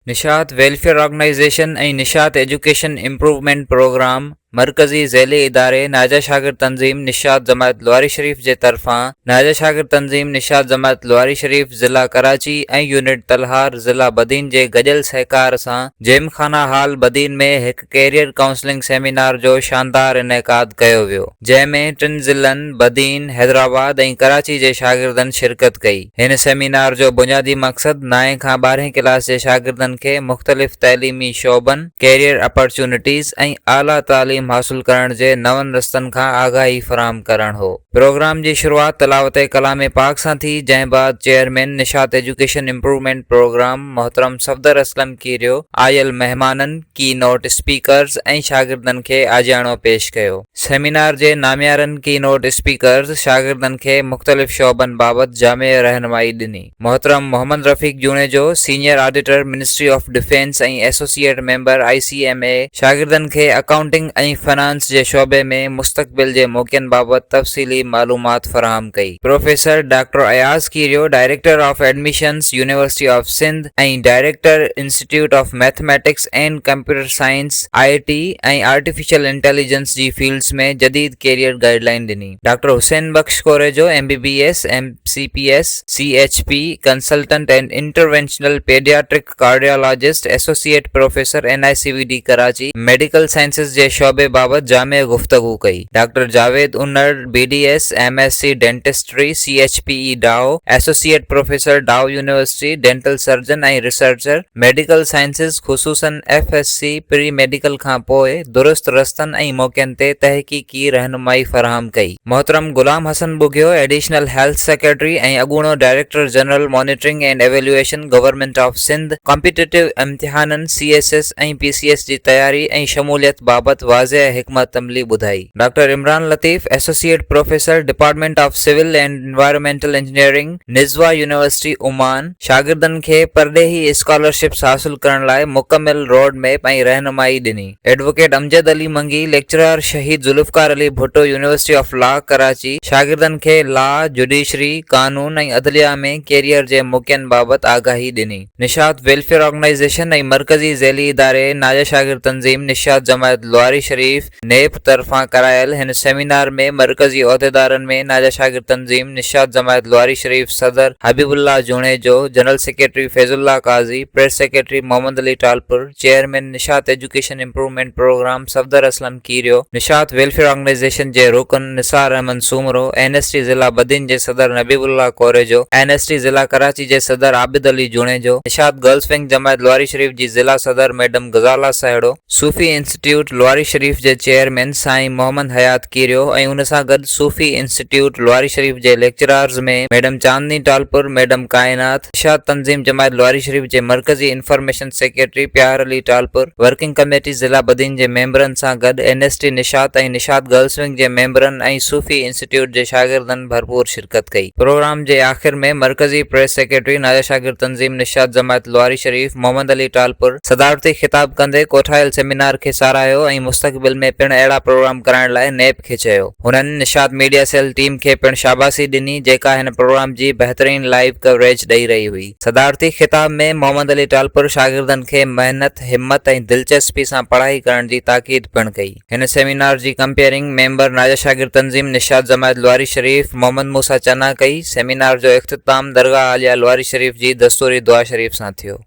Nishat welfare organisation ऐं Nishat education improvement programme मरकज़ी ज़ैली इदारे नाजा शागिर्द तंज़ीम निशात जमात लवारी शरीफ जे तरफ़ां नाजा शागिर्द तंज़ीम निशात जमात लवारी शरीफ ज़िला कराची ऐं यूनिट तलहार ज़िला बदीन जे गॾियल सहकार सां जिमखाना हाल बदीन में हिकु कैरियर काउंसलिंग सेमिनार जो शानदार इनेकाद कयो वियो, जंहिंमें 3 ज़िलनि बदीन, हैदराबाद ऐं कराची जे शागिर्दनि शिरकत कई। हिन सेमिनार जो बुनियादी मक़सदु 9 खां 12 क्लास जे शागिर्दनि खे मुख़्तलिफ़ तइलीमी शोबनि, कैरियर अपॉर्चुनिटीज़ ऐं आला तालीम हासिल करण जे नवनि रस्तनि खां आगाही फराहम करण हो। प्रोग्राम जी शुरुआत तलावत कलाम पाक सां थी, जंहिं बाद chairman Nishat education improvement programme मोहतरम सफदर असलम कीरियो आयल मेहमाननि, की नोट स्पीकर्स ऐं शागिर्दनि खे आजियाणो पेश कयो। सेमिनार जे नामियारनि की नोट स्पीकर्स शागिर्दनि खे मुख़्तलिफ़ शोबनि बाबति जामे रहनुमाई ॾिनी। मोहतरम Mohammad Rafiq Junejo senior auditor ministry of defence ऐं एसोसिएट मेंबर ICMA शागिर्दनि खे अकाउंटिंग ऐं फाइनेंस जे शोबे में मुस्तक़बिल जे मौक़नि बाबति तफ़सीली मालूमात फराहम कई। Professor doctor Ayaz Keerio director of admissions university of Sindh ऐं director institute of mathematics and computer science IIT ऐं आर्टिफिशियल इंटेलिजेंस जी फील्ड्स में जदीद कैरियर गाइडलाइन ॾिनी। Doctor Hussain Bakhsh Korejo MBBS MCPS CHP consultant and interventional paediatric cardiologist associate professor NICVD Karachi medical sciences जे शोबे बाबत जामे गुफ्तगू कई। Doctor Javed Unar BDS MSc dentistry CHPE Dow associate professor Dow university dental surgeon ऐं रिसर्चर मेडिकल साइंसेज ख़ुसूसन FSc pre medical खां पोइ दुरुस्त रस्तनि ऐं मौक़नि ते तहक़ीक़ी रहनुमाई फराहम कई। मोहतरम Ghulam Hassan Bughio additional health secretary ऐं अॻूणो director general monitoring and evaluation government of Sindh competitive इम्तिहाननि CSS ऐं PCS जी तयारी ऐं शमूलियत बाबति वाज़ह हिकमत अमली ॿुधाई। Doctor Imran Latif associate professor department of civil and environmental engineering Nizwa university Oman शागिर्दनि खे परॾेही स्कॉलरशिप्स हासिल करण लाइ मुकमिल रोड मैप ऐं रहनुमाई ॾिनी। Advocate Amjad Ali Mangi lecturer Shaheed Zulfikar Ali Bhutto university of law Karachi शागिर्दनि खे लॉ, जुडिशरी, कानून ऐं अदलिया में कैरियर जे मौक़नि बाबति आगाही ॾिनी। निशात वेलफेयर ऑर्गेनाइजेशन ऐं मरकज़ी ज़ैली इदारे नाजा शागिर्द तंज़ीम निशात जमात लवारी शरीफ नेप तरफ़ां करायल हिन सेमिनार में मरकज़ी उहिदेदारनि में नाजा शागिर्द तंज़ीम निशात जमात लवारी शरीफ सदर Habibullah Junejo, general secretary Faizullah Qazi, press secretary Mohammad Ali Talpur, chairman Nishat education improvement programme Safdar Aslam Keerio, Nishat welfare organisation जे रुकन निसार अहमद सूमरो, NST ज़िला बदीन जे सदर नबीबुल्लाह कोरेजो, NST ज़िला कराची जे सदर आबिद अली जूणेजो, निशात गर्ल्स विंग जमात लवारी शरीफ जी ज़िला सदर मैडम गज़ाला साहिड़ो, सूफ़ी इंस्टीट्यूट लवारी शरीफ जे चेयरमैन साईं मोहम्मद हयात कीरियो ऐं उन सां गॾु सूफ़ी इंस्टीट्यूट लवारी शरीफ जे लेक्चरर्स में मैडम चांदनी टालपुर, मैडम कायनात, निशात तंज़ीम जमात लवारी शरीफ जे मरकज़ी इंफॉर्मेशन सेक्रेटरी प्यार अली टालपुर, वर्किंग कमेटी ज़िला बदीन जे मेंबरनि सां गॾु NST निशात ऐं निशात गर्ल्स विंग जे मेंबरनि ऐं सूफ़ी इंस्टीट्यूट जे शागिर्दनि भरपूर शिरकत कई। प्रोग्राम जे आख़िर में मरकज़ी प्रेस सेक्रेटरी नाजा शागिर्द तंज़ीम निशात जमात लवारी शरीफ मोहम्मद अली टालपुर सदारती खिताब कंदे कोठायल सेमिनार खे साराहियो ऐं मुस्तक़बिल में पिण अहिड़ा प्रोग्राम करण लाइ नेप खे चयो। हुननि निशात मीडिया सेल टीम खे पिण शाबाशी ॾिनी, जेका हिन प्रोग्राम जी बहितरीन लाइव कवरेज ॾेई रही हुई। सदारती खिताब में मोहम्मद अली टालपुर शागिर्दनि खे मेहनत, हिम्मत ऐं दिलचस्पी सां पढ़ाई करण जी ताकीद पिण कई। हिन सेमिनार जी कंपेयरिंग मेंबर नाजा शागिर्द तंज़ीम निशात जमात लवारी शरीफ मोहम्मद मूसा चना कई। सेमिनार जो इख्तिताम दरगाह आलिया लवारी शरीफ जी दस्तूरी दुआ शरीफ सां थियो।